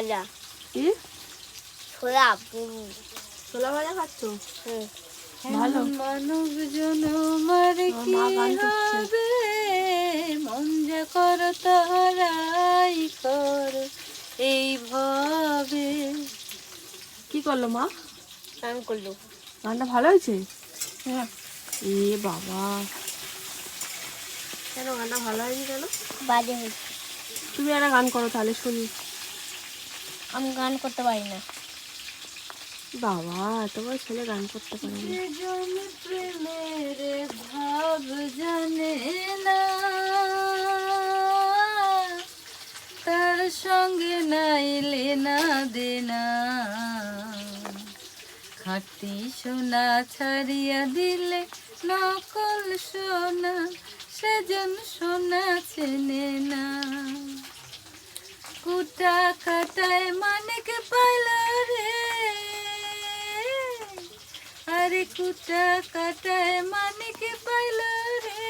ভাজা কি ছোলা ছোলা ভাজা খাচ্ছ? ভালো। মানব জনমার কি মা গান করছে। হবে, মন যা কর তাহারাই কর এইভাবে। কি করলো মা? গান করলো। গানটা ভালো হয়েছে? হ্যাঁ। এ বাবা, কেন গানটা ভালো হয়নি কেন? বাজে হয়েছে। তুমি একটা গান করো তাহলে শুনি। আমি গান করতে পারি না। বাবা, এত বড় ছেলে গান করতে পারে না। যে জন প্রেমের ভাব জানে না, তার সঙ্গে নাইলে না দেনা, খাঁটি সোনা ছাড়িয়া দিলে নকল সোনা, সেজন সোনা চেনে না। কুটা কাটায় মানিক পাইল রে, আরে কুটা কাটায় মানিক পাইল রে,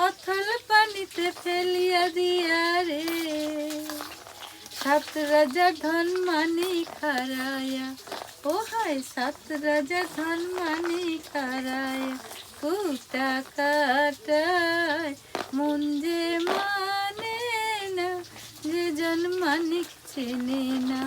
অথল পানিতে ফেলিয়া দিয়া রে। সাত রাজা ধন মানিক হারায়া, ও হায় সাত রাজা ধন মানিক হারায়া, কুটা কাটায় মন যে মানে না, যে জন মানিক চেনে না।